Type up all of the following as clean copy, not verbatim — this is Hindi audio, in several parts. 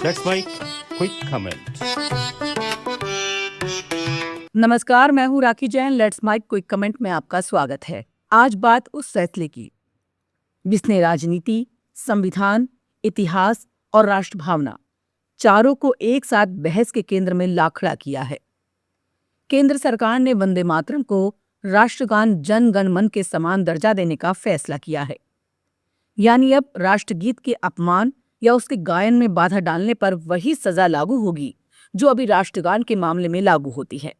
That's my quick comment. नमस्कार, मैं हूँ Rakhi Jain. Let's mic quick comment में आपका स्वागत है। आज बात उस फैसले की जिसने राजनीति, संविधान, इतिहास और राष्ट्र भावना चारों को एक साथ बहस के केंद्र में ला खड़ा किया है। केंद्र सरकार ने वंदे मातरम को राष्ट्रगान जन गण मन के समान दर्जा देने का फैसला किया है। यानी अब राष्ट्रगीत के अपमान या उसके गायन में बाधा डालने पर वही सजा लागू होगी जो अभी राष्ट्रगान के मामले में लागू होती है।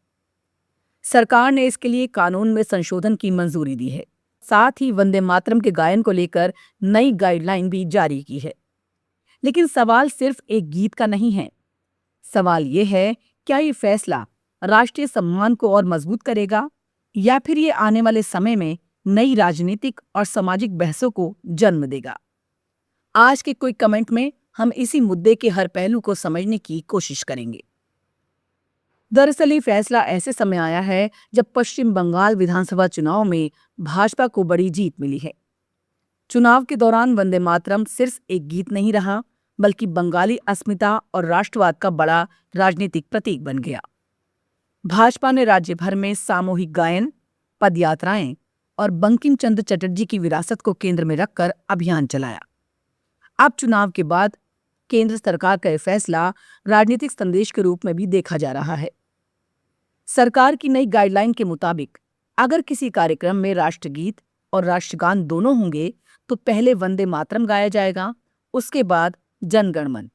सरकार ने इसके लिए कानून में संशोधन की मंजूरी दी है। साथ ही वंदे मातरम के गायन को लेकर नई गाइडलाइन भी जारी की है। लेकिन सवाल सिर्फ एक गीत का नहीं है। सवाल ये है, क्या ये फैसला राष्ट्रीय सम्मान को और मजबूत करेगा या फिर ये आने वाले समय में नई राजनीतिक और सामाजिक बहसों को जन्म देगा। आज के क्विक कमेंट में हम इसी मुद्दे के हर पहलू को समझने की कोशिश करेंगे। दरअसल ये फैसला ऐसे समय आया है जब पश्चिम बंगाल विधानसभा चुनाव में भाजपा को बड़ी जीत मिली है। चुनाव के दौरान वंदे मातरम सिर्फ एक गीत नहीं रहा, बल्कि बंगाली अस्मिता और राष्ट्रवाद का बड़ा राजनीतिक प्रतीक बन गया। भाजपा ने राज्य भर में सामूहिक गायन, पदयात्राएं और बंकिम चंद्र चटर्जी की विरासत को केंद्र में रखकर अभियान चलाया। अब चुनाव के बाद केंद्र सरकार का यह फैसला राजनीतिक संदेश के रूप में भी देखा जा रहा है। सरकार की नई गाइडलाइन के मुताबिक अगर किसी कार्यक्रम में राष्ट्रगीत और राष्ट्रगान दोनों होंगे तो पहले वंदे मातरम गाया जाएगा, उसके बाद जन गण मन।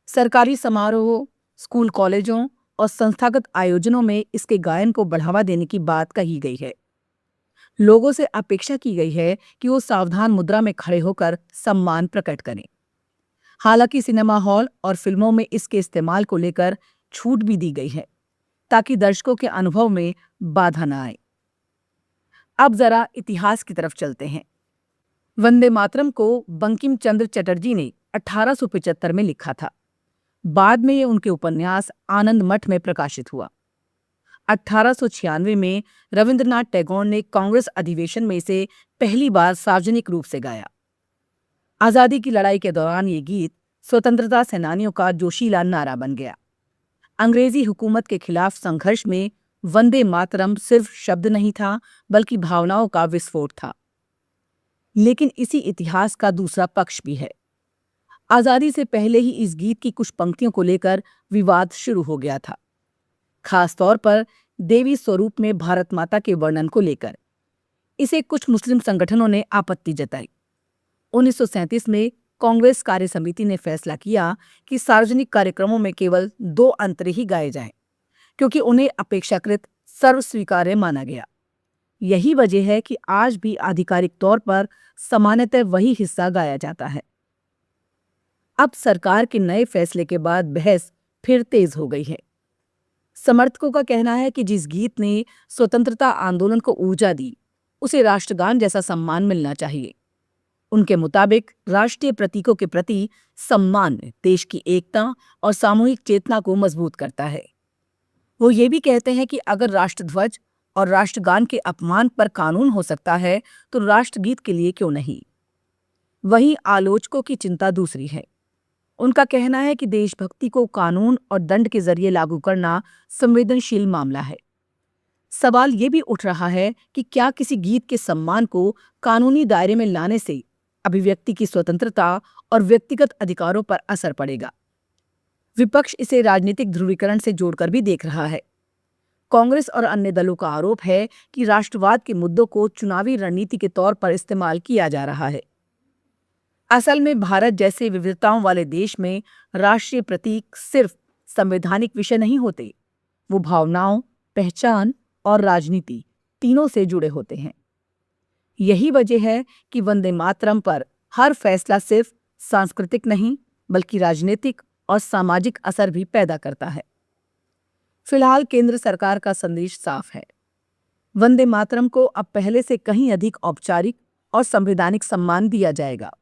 सरकारी समारोह, स्कूल, कॉलेजों और संस्थागत आयोजनों में इसके गायन को बढ़ावा देने की बात कही गई है। लोगों से अपेक्षा की गई है कि वो सावधान मुद्रा में खड़े होकर सम्मान प्रकट करें। हालांकि सिनेमा हॉल और फिल्मों में इसके इस्तेमाल को लेकर छूट भी दी गई है ताकि दर्शकों के अनुभव में बाधा न आए। अब जरा इतिहास की तरफ चलते हैं। वंदे मातरम को बंकिम चंद्र चटर्जी ने 1875 में लिखा था। बाद में ये उनके उपन्यास आनंद मठ में प्रकाशित हुआ। 1896 में रविंद्रनाथ टैगोर ने कांग्रेस अधिवेशन में इसे पहली बार सार्वजनिक रूप से गाया। आजादी की लड़ाई के दौरान ये गीत स्वतंत्रता सेनानियों का जोशीला नारा बन गया। अंग्रेजी हुकूमत के खिलाफ संघर्ष में वंदे मातरम सिर्फ शब्द नहीं था, बल्कि भावनाओं का विस्फोट था। लेकिन इसी इतिहास का दूसरा पक्ष भी है। आजादी से पहले ही इस गीत की कुछ पंक्तियों को लेकर विवाद शुरू हो गया था, खास तौर पर देवी स्वरूप में भारत माता के वर्णन को लेकर। इसे कुछ मुस्लिम संगठनों ने आपत्ति जताई। 1937 में कांग्रेस कार्य समिति ने फैसला किया कि सार्वजनिक कार्यक्रमों में केवल 2 अंतरे ही गाए जाएं, क्योंकि उन्हें अपेक्षाकृत सर्वस्वीकार्य माना गया। यही वजह है कि आज भी आधिकारिक तौर पर सामान्यतः वही हिस्सा गाया जाता है। अब सरकार के नए फैसले के बाद बहस फिर तेज हो गई है। समर्थकों का कहना है कि जिस गीत ने स्वतंत्रता आंदोलन को ऊर्जा दी, उसे राष्ट्रगान जैसा सम्मान मिलना चाहिए। उनके मुताबिक राष्ट्रीय प्रतीकों के प्रति सम्मान देश की एकता और सामूहिक चेतना को मजबूत करता है। वो ये भी कहते हैं कि अगर राष्ट्रध्वज और राष्ट्रगान के अपमान पर कानून हो सकता है तो राष्ट्रगीत के लिए क्यों नहीं। वहीं आलोचकों की चिंता दूसरी है। उनका कहना है कि देशभक्ति को कानून और दंड के जरिए लागू करना संवेदनशील मामला है। सवाल ये भी उठ रहा है कि क्या किसी गीत के सम्मान को कानूनी दायरे में लाने से अभिव्यक्ति की स्वतंत्रता और व्यक्तिगत अधिकारों पर असर पड़ेगा। विपक्ष इसे राजनीतिक ध्रुवीकरण से जोड़कर भी देख रहा है। कांग्रेस और अन्य दलों का आरोप है कि राष्ट्रवाद के मुद्दों को चुनावी रणनीति के तौर पर इस्तेमाल किया जा रहा है। असल में भारत जैसे विविधताओं वाले देश में राष्ट्रीय प्रतीक सिर्फ संवैधानिक विषय नहीं होते, वो भावनाओं, पहचान और राजनीति तीनों से जुड़े होते हैं। यही वजह है कि वंदे मातरम पर हर फैसला सिर्फ सांस्कृतिक नहीं, बल्कि राजनीतिक और सामाजिक असर भी पैदा करता है। फिलहाल केंद्र सरकार का संदेश साफ है। वंदे मातरम को अब पहले से कहीं अधिक औपचारिक और संवैधानिक सम्मान दिया जाएगा।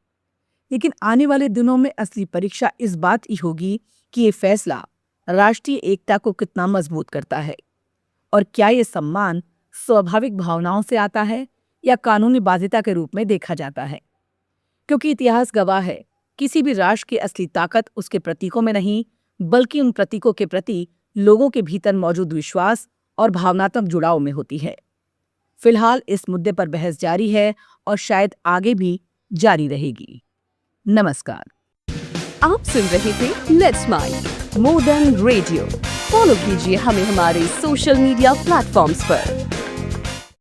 लेकिन आने वाले दिनों में असली परीक्षा इस बात की होगी कि ये फैसला राष्ट्रीय एकता को कितना मजबूत करता है और क्या ये सम्मान स्वाभाविक भावनाओं से आता है या कानूनी बाध्यता के रूप में देखा जाता है। क्योंकि इतिहास गवाह है किसी भी राष्ट्र की असली ताकत उसके प्रतीकों में नहीं, बल्कि उन प्रतीकों के प्रति लोगों के भीतर मौजूद विश्वास और भावनात्मक जुड़ाव में होती है। फिलहाल इस मुद्दे पर बहस जारी है और शायद आगे भी जारी रहेगी। नमस्कार। आप सुन रहे थे let's mike more than radio. Follow कीजिए हमें हमारे सोशल मीडिया प्लेटफॉर्म्स पर।